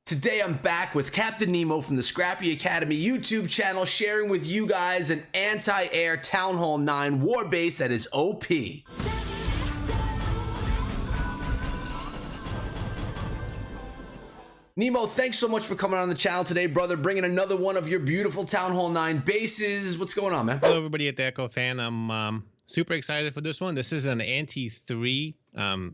Today I'm back with Captain Nemo from the Scrappy Academy YouTube channel, sharing with you guys an anti-air Town Hall 9 war base that is OP. Nemo, thanks so much for coming on the channel today, brother, bringing another one of your beautiful Town Hall 9 bases. What's going on, man? Hello, everybody at the Echo Fan. I'm super excited for this one. This is an anti-3.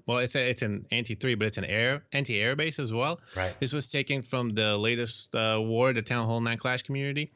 Well, it's an anti-3, but it's an anti-air base as well. Right. This was taken from the latest war, the Town Hall 9 Clash community.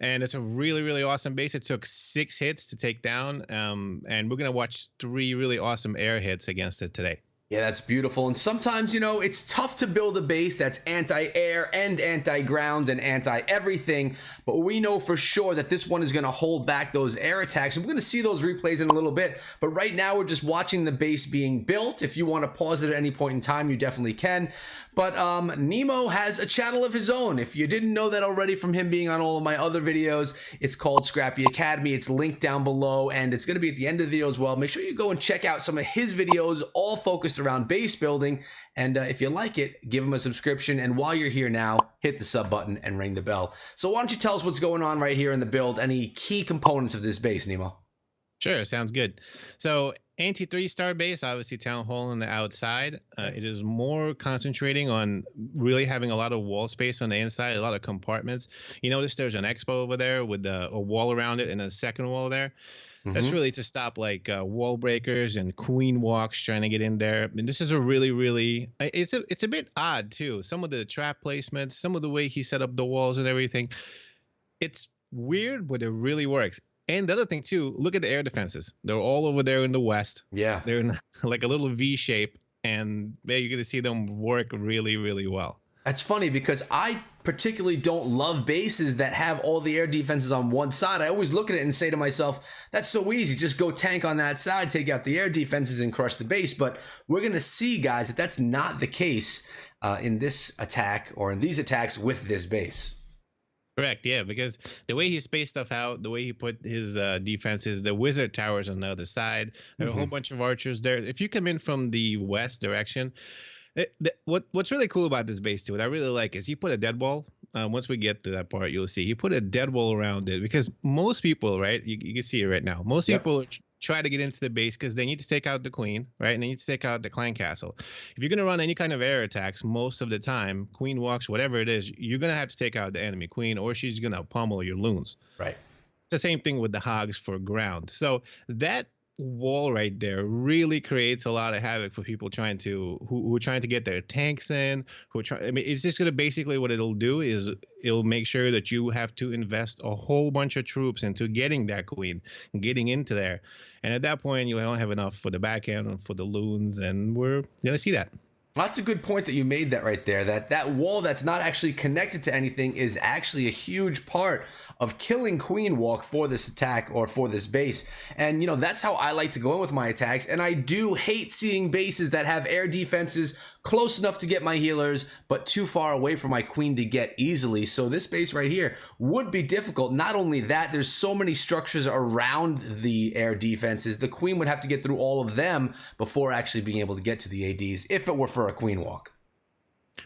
And it's a really, really awesome base. It took 6 hits to take down. And we're going to watch 3 really awesome air hits against it today. Yeah, that's beautiful. And sometimes, you know, it's tough to build a base that's anti-air and anti-ground and anti-everything. But we know for sure that this one is going to hold back those air attacks. And we're going to see those replays in a little bit. But right now, we're just watching the base being built. If you want to pause it at any point in time, you definitely can. But Nemo has a channel of his own. If you didn't know that already from him being on all of my other videos, it's called Scrappy Academy. It's linked down below, and it's going to be at the end of the video as well. Make sure you go and check out some of his videos, all focused around base building. And if you like it, give him a subscription. And while you're here now, hit the sub button and ring the bell. So why don't you tell us what's going on right here in the build? Any key components of this base, Nemo? Sure, sounds good. So anti-3 star base, obviously Town Hall on the outside. It is more concentrating on really having a lot of wall space on the inside, a lot of compartments. You notice there's an expo over there with a wall around it and a second wall there. That's really to stop like wall breakers and queen walks trying to get in there. And this is a really, it's a bit odd too. Some of the trap placements, some of the way he set up the walls and everything. It's weird, but it really works. And the other thing too, look at the air defenses. They're all over there in the west. Yeah. They're in like a little V shape, and yeah, you're going to see them work really, really well. That's funny because I particularly don't love bases that have all the air defenses on one side. I always look at it and say to myself, that's so easy. Just go tank on that side, take out the air defenses and crush the base. But we're going to see, guys, that that's not the case in this attack or in these attacks with this base. Correct, yeah, because the way he spaced stuff out, the way he put his defenses, the wizard towers on the other side, there are a whole bunch of archers there. If you come in from the west direction, what's really cool about this base too, what I really like is he put a dead wall. Once we get to that part, you'll see he put a dead wall around it, because most people, right, you can see it right now, most people try to get into the base because they need to take out the queen, right? And they need to take out the clan castle. If you're going to run any kind of air attacks, most of the time, queen walks, whatever it is, you're going to have to take out the enemy queen, or she's going to pummel your loons. Right. It's the same thing with the hogs for ground. So that wall right there really creates a lot of havoc for people trying to who are trying to get their tanks in, I mean, it's just going to basically, what it'll do is it'll make sure that you have to invest a whole bunch of troops into getting that queen and getting into there, and at that point you don't have enough for the back end and for the loons, and we're gonna see that. That's a good point that you made that right there, that wall that's not actually connected to anything is actually a huge part of killing queen walk for this attack or for this base. And you know, that's how I like to go in with my attacks. And I do hate seeing bases that have air defenses close enough to get my healers, but too far away from my queen to get easily. So this base right here would be difficult. Not only that, there's so many structures around the air defenses. The queen would have to get through all of them before actually being able to get to the ADs if it were for a queen walk.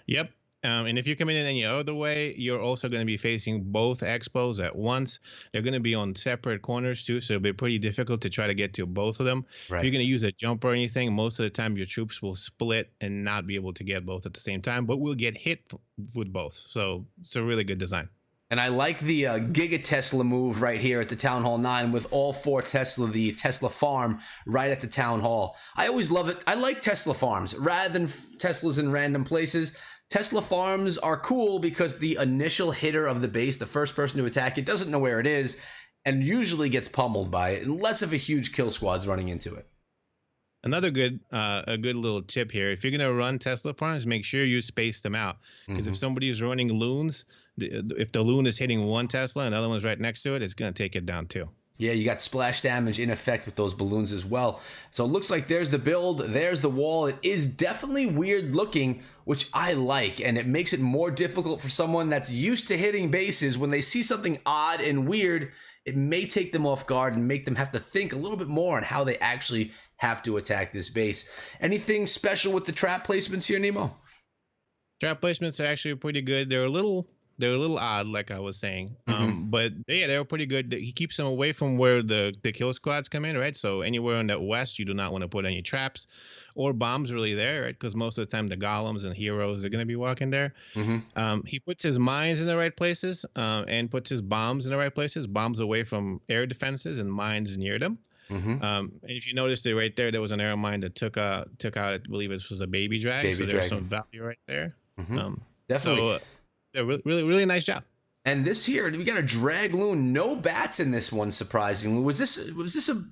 Yep. And if you come in any other way, you're also going to be facing both expos at once. They're going to be on separate corners too, so it'll be pretty difficult to try to get to both of them. Right. If you're going to use a jump or anything, most of the time your troops will split and not be able to get both at the same time, but will get hit with both. So it's a really good design. And I like the Giga Tesla move right here at the Town Hall 9 with all 4 Tesla, the Tesla farm right at the Town Hall. I always love it. I like Tesla farms rather than Teslas in random places. Tesla farms are cool because the initial hitter of the base, the first person to attack it, doesn't know where it is and usually gets pummeled by it unless if a huge kill squad's running into it. Another good, a good little tip here: if you're gonna run Tesla farms, make sure you space them out. Because if somebody is running loons, if the loon is hitting one Tesla and the other one's right next to it, it's gonna take it down too. Yeah, you got splash damage in effect with those balloons as well. So it looks like there's the build, there's the wall. It is definitely weird looking, which I like, and it makes it more difficult for someone that's used to hitting bases. When they see something odd and weird, it may take them off guard and make them have to think a little bit more on how they actually have to attack this base. Anything special with the trap placements here, Nemo? Trap placements are actually pretty good. They're a little odd, like I was saying. Hmm. But yeah, they're pretty good. He keeps them away from where the kill squads come in, right? So anywhere in that west, you do not want to put any traps or bombs really there, right? Because most of the time the golems and heroes are going to be walking there. Hmm. He puts his mines in the right places, and puts his bombs in the right places. Bombs away from air defenses and mines near them. Hmm. And if you noticed it right there, there was an arrow mine that took out, I believe this was a baby drag. Baby So there's some dragon. value right there. Hmm. Um, Definitely. so yeah, really nice job. And this here, we got a drag loon. No bats in this one, surprisingly. Was this a?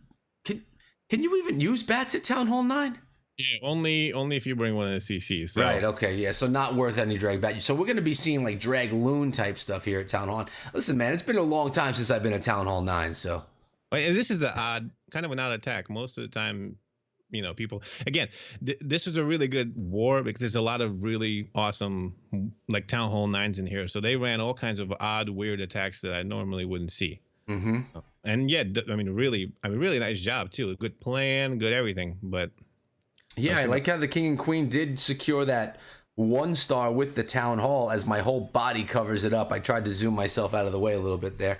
Can can you even use bats at Town Hall 9? Yeah, only if you bring one of the CCs. Right. So Okay. Yeah. So not worth any drag bat. So we're going to be seeing like drag loon type stuff here at Town Hall. Listen, man, it's been a long time since I've been at Town Hall 9. So and this is kind of an odd attack. Most of the time, people again. This was a really good war because there's a lot of really awesome like Town Hall 9s in here. So they ran all kinds of odd, weird attacks that I normally wouldn't see. hmm. And yeah, really nice job too. Good plan, good everything. But Yeah, I like how the king and queen did secure that 1 star with the Town Hall as my whole body covers it up. I tried to zoom myself out of the way a little bit there.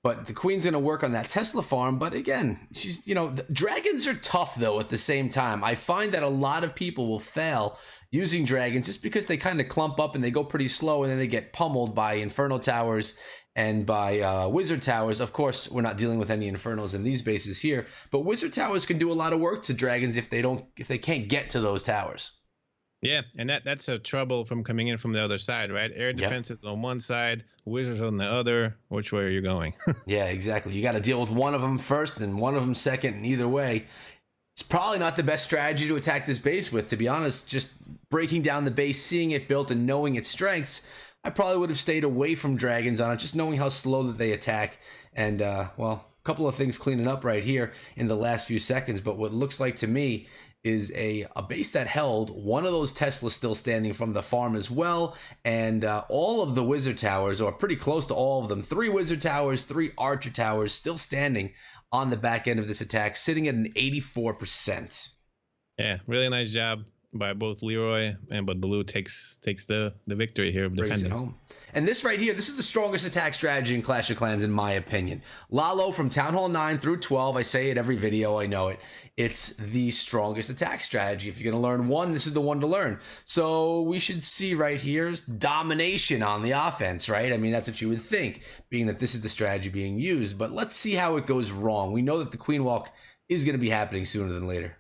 But the queen's going to work on that Tesla farm. But again, dragons are tough, though, at the same time. I find that a lot of people will fail using dragons just because they kind of clump up and they go pretty slow and then they get pummeled by Inferno Towers and by Wizard Towers. Of course, we're not dealing with any Infernos in these bases here. But Wizard Towers can do a lot of work to dragons if they can't get to those towers. yeah, and that's a trouble from coming in from the other side, right? Air Yep. defenses on one side, wizards on the other. Which way are you going? Yeah, exactly. You got to deal with one of them first and one of them second. And either way, it's probably not the best strategy to attack this base with. To be honest, just breaking down the base, seeing it built, and knowing its strengths, I probably would have stayed away from dragons on it, just knowing how slow that they attack. And, well, a couple of things cleaning up right here in the last few seconds. But what looks like to me is a base that held one of those Teslas still standing from the farm as well. And all of the Wizard Towers, or pretty close to all of them, 3 Wizard Towers, 3 Archer Towers still standing on the back end of this attack, sitting at an 84%. Yeah, really nice job by both Leroy, but Blue takes the victory here of Brings it defending. home. And this right here, this is the strongest attack strategy in Clash of Clans, in my opinion. Lalo from Town Hall 9 through 12, I say it every video, I know it. It's the strongest attack strategy. If you're going to learn one, this is the one to learn. So we should see right here is domination on the offense, right? I mean, that's what you would think, being that this is the strategy being used. But let's see how it goes wrong. We know that the Queen Walk is going to be happening sooner than later.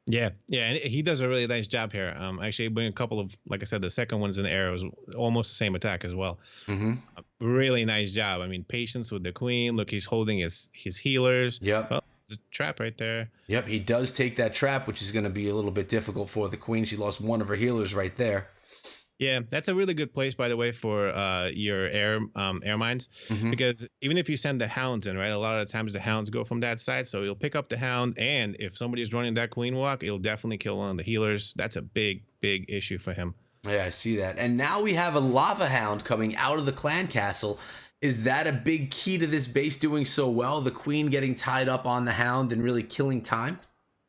Yeah, and he does a really nice job here. Actually, bring a couple of, like I said, the second one's in the air was almost the same attack as well. Mm-hmm. Really nice job. I mean, patience with the queen. Look, he's holding his healers. Yep. Well, there's a trap right there. Yep, he does take that trap, which is going to be a little bit difficult for the Queen. She lost one of her healers right there. Yeah, that's a really good place, by the way, for your air mines, Mm-hmm. because even if you send the hounds in, right, a lot of the times the hounds go from that side, so you'll pick up the hound, and if somebody's running that queen walk, it'll definitely kill one of the healers. That's a big issue for him. Yeah, I see that. And now we have a lava hound coming out of the clan castle. Is that a big key to this base doing so well? The Queen getting tied up on the hound and really killing time?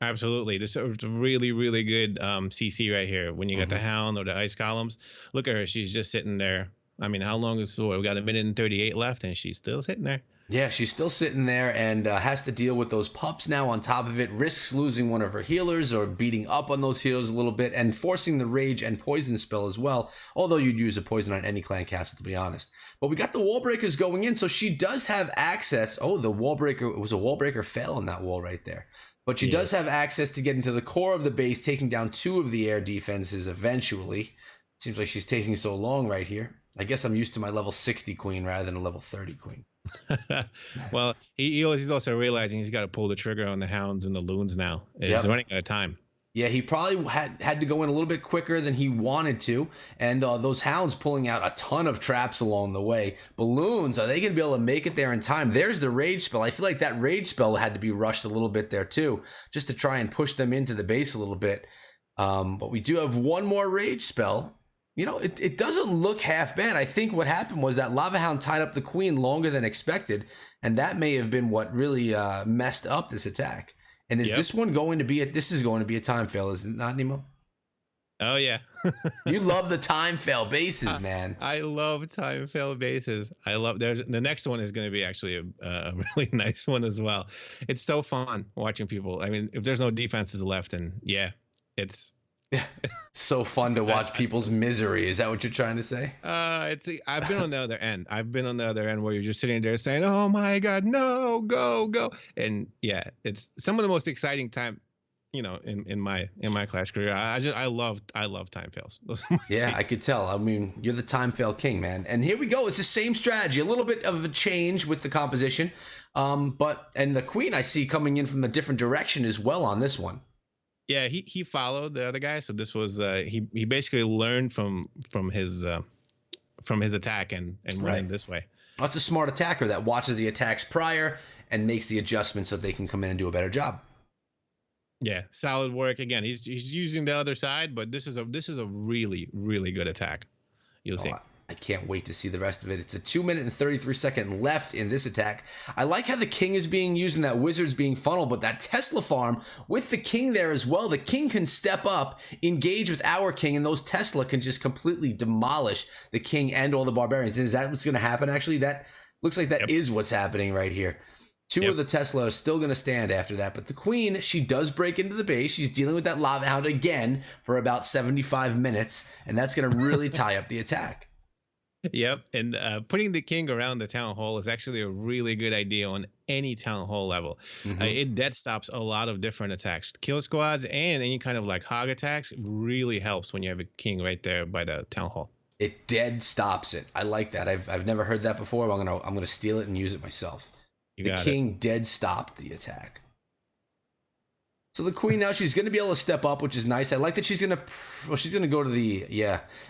Absolutely. This is a really good CC right here. When you got the hound or the ice columns, look at her. She's just sitting there. I mean, how long is we got 1:38 left, and she's still sitting there. Yeah, she's still sitting there and has to deal with those pups now on top of it. Risks losing one of her healers or beating up on those healers a little bit and forcing the rage and poison spell as well. Although you'd use a poison on any clan castle, to be honest. But we got the wall breakers going in, so she does have access. Oh, the wall breaker, it was a wall breaker fail on that wall right there. But she does have access to get into the core of the base, taking down 2 of the air defenses eventually. Seems like she's taking so long right here. I guess I'm used to my level 60 queen rather than a level 30 queen. Well, he's also realizing he's got to pull the trigger on the hounds and the loons now. He's running out of time. Yeah, he probably had to go in a little bit quicker than he wanted to. And those hounds pulling out a ton of traps along the way. Balloons, are they going to be able to make it there in time? There's the rage spell. I feel like that rage spell had to be rushed a little bit there too, just to try and push them into the base a little bit. But we do have one more rage spell. You know, it doesn't look half bad. I think what happened was that Lava Hound tied up the Queen longer than expected. And that may have been what really messed up this attack. And is this one going to be this is going to be a time fail, is it not, Nemo? Oh yeah. You love the time fail bases, man. I love time fail bases. I love there's the next one is going to be actually a really nice one as well. It's so fun watching people. I mean, if there's no defenses left, and yeah, it's Yeah. So fun to I, watch people's misery. Is that what you're trying to say? it's I've been on the other end. I've been on the other end where you're just sitting there saying, "Oh my God, no, go, go!" And yeah, it's some of the most exciting time, in my Clash career. I love time fails. Those are my Yeah, favorite. I could tell. I mean, you're the time fail king, man. And here we go. It's the same strategy, a little bit of a change with the composition. And the queen I see coming in from a different direction as well on this one. Yeah, he followed the other guy, so this was he basically learned from his attack and went in Right. this way. That's a smart attacker that watches the attacks prior and makes the adjustments so they can come in and do a better job. Yeah, solid work again. He's using the other side, but this is a really really good attack. You'll Oh, see. I can't wait to see the rest of it. It's a 2 minute and 33-second left in this attack. I like how the king is being used and that wizard's being funneled, but that Tesla farm with the king there as well, the king can step up, engage with our king, and those Tesla can just completely demolish the king and all the barbarians. Is that what's going to happen? Actually, that looks like that Yep. is what's happening right here. Two Yep. of the Tesla are still going to stand after that, but the queen, she does break into the base. She's dealing with that lava hound again for about 75 minutes, and that's going to really tie up the attack. Yep, and putting the king around the town hall is actually a really good idea on any town hall level. Mhm. It dead stops a lot of different attacks, kill squads, and any kind of like hog attacks. Really helps when you have a king right there by the town hall. It dead stops it. I like that. I've never heard that before. But I'm gonna steal it and use it myself. You The got it. king dead stopped the attack. So the queen now she's gonna be able to step up, which is nice. I like that she's gonna go to the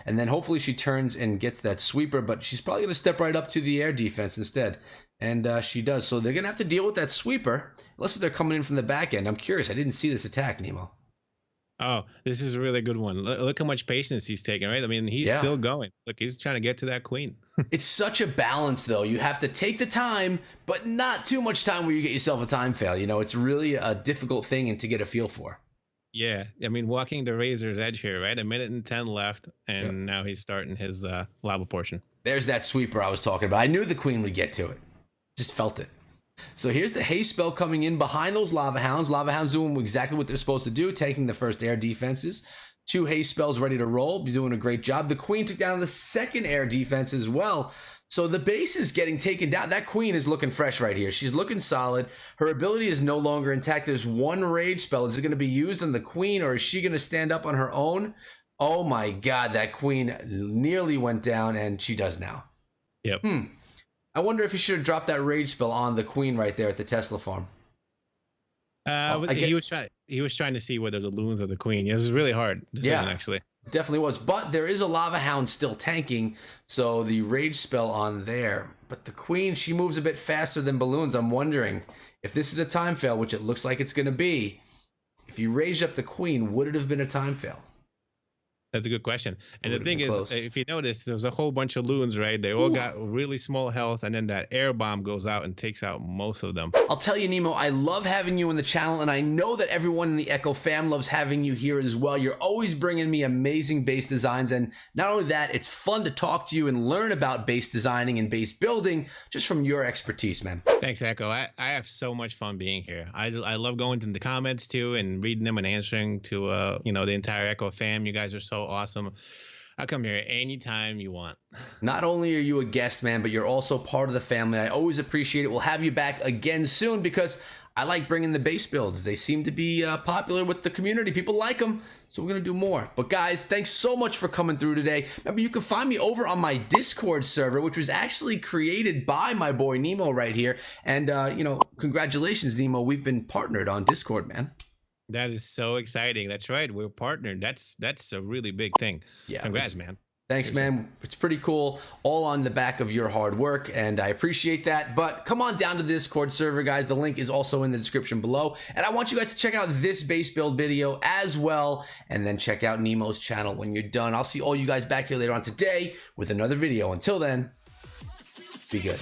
and then hopefully she turns and gets that sweeper. But she's probably gonna step right up to the air defense instead, and she does. So they're gonna have to deal with that sweeper, unless they're coming in from the back end. I'm curious. I didn't see this attack, Nemo. Oh, this is a really good one. Look how much patience he's taking, right? I mean, he's Yeah. still going. Look, he's trying to get to that queen. It's such a balance, though. You have to take the time, but not too much time where you get yourself a time fail. It's really a difficult thing and to get a feel for. Yeah, I mean, walking the razor's edge here, right? 1:10 left, and Yep. now he's starting his lava portion. There's that sweeper I was talking about. I knew the queen would get to it. Just felt it. So here's the haste spell coming in behind those lava hounds. Lava hounds doing exactly what they're supposed to do, taking the first air defenses. 2 haste spells ready to roll. You're doing a great job. The queen took down the second air defense as well. So the base is getting taken down. That queen is looking fresh right here. She's looking solid. Her ability is no longer intact. There's one rage spell. Is it going to be used on the queen, or is she going to stand up on her own? Oh my God, that queen nearly went down, and she does now. Yep. I wonder if he should have dropped that rage spell on the queen right there at the Tesla farm. But I get- he was trying to see whether the loons or the queen. It was really hard decision, Yeah. actually. Definitely was. But there is a lava hound still tanking, so the rage spell on there. But the queen, she moves a bit faster than balloons. I'm wondering if this is a time fail, which it looks like it's going to be. If you raised up the queen, would it have been a time fail? That's a good question. And the Would've thing been is, close. if you notice, there was a whole bunch of loons, right? They all Ooh. got really small health, and then that air bomb goes out and takes out most of them. I'll tell you, Nemo, I love having you on the channel, and I know that everyone in the Echo fam loves having you here as well. You're always bringing me amazing base designs, and not only that, it's fun to talk to you and learn about base designing and base building just from your expertise, man. Thanks, Echo. I have so much fun being here. I love going to the comments too and reading them and answering to the entire Echo fam. You guys are so awesome. I'll come here anytime you want. Not only are you a guest, man, but you're also part of the family. I always appreciate it. We'll have you back again soon because I like bringing the base builds. They seem to be popular with the community. People like them, so we're going to do more. But guys, thanks so much for coming through today. Remember, you can find me over on my Discord server, which was actually created by my boy Nemo right here. And, congratulations, Nemo. We've been partnered on Discord, man. That is so exciting. That's right. We're partnered. That's a really big thing. Yeah. Congrats, man. Thanks, man. It's pretty cool. All on the back of your hard work, and I appreciate that. But come on down to the Discord server, guys. The link is also in the description below. And I want you guys to check out this base build video as well, and then check out Nemo's channel when you're done. I'll see all you guys back here later on today with another video. Until then, be good.